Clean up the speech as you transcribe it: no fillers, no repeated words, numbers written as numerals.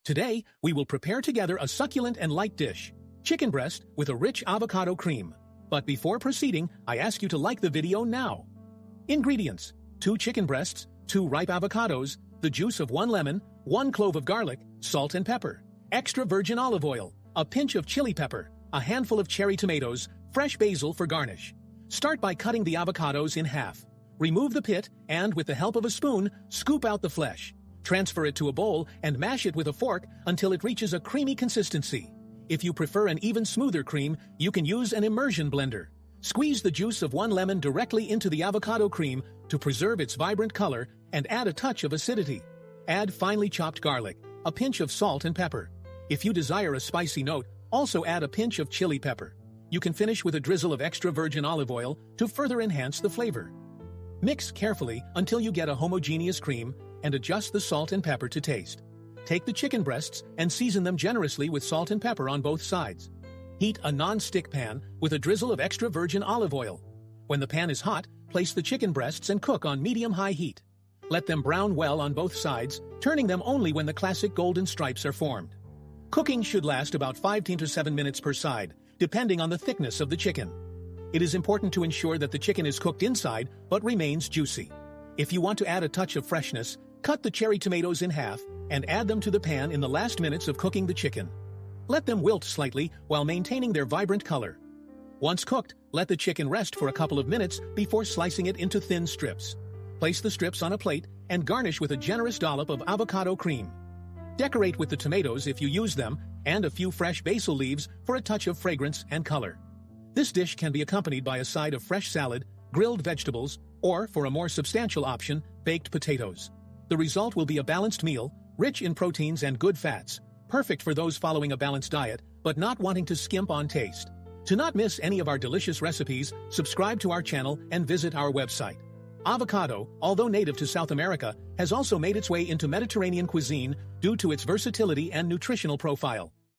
Today, we will prepare together a succulent and light dish, chicken breast with a rich avocado cream. But before proceeding, I ask you to like the video now. Ingredients: 2 chicken breasts, 2 ripe avocados, the juice of 1 lemon, 1 clove of garlic, salt and pepper, extra virgin olive oil, a pinch of chili pepper, a handful of cherry tomatoes, fresh basil for garnish. Start by cutting the avocados in half. Remove the pit and, with the help of a spoon, scoop out the flesh. Transfer it to a bowl and mash it with a fork until it reaches a creamy consistency. If you prefer an even smoother cream, you can use an immersion blender. Squeeze the juice of 1 lemon directly into the avocado cream to preserve its vibrant color and add a touch of acidity. Add finely chopped garlic, a pinch of salt and pepper. If you desire a spicy note, also add a pinch of chili pepper. You can finish with a drizzle of extra virgin olive oil to further enhance the flavor. Mix carefully until you get a homogeneous cream and adjust the salt and pepper to taste. Take the chicken breasts and season them generously with salt and pepper on both sides. Heat a non-stick pan with a drizzle of extra virgin olive oil. When the pan is hot, place the chicken breasts and cook on medium-high heat. Let them brown well on both sides, turning them only when the classic golden stripes are formed. Cooking should last about 15 to 7 minutes per side, depending on the thickness of the chicken. It is important to ensure that the chicken is cooked inside but remains juicy. If you want to add a touch of freshness, cut the cherry tomatoes in half and add them to the pan in the last minutes of cooking the chicken. Let them wilt slightly while maintaining their vibrant color. Once cooked, let the chicken rest for a couple of minutes before slicing it into thin strips. Place the strips on a plate and garnish with a generous dollop of avocado cream. Decorate with the tomatoes if you use them and a few fresh basil leaves for a touch of fragrance and color. This dish can be accompanied by a side of fresh salad, grilled vegetables, or, for a more substantial option, baked potatoes. The result will be a balanced meal, rich in proteins and good fats, perfect for those following a balanced diet but not wanting to skimp on taste. To not miss any of our delicious recipes, subscribe to our channel and visit our website. Avocado, although native to South America, has also made its way into Mediterranean cuisine due to its versatility and nutritional profile.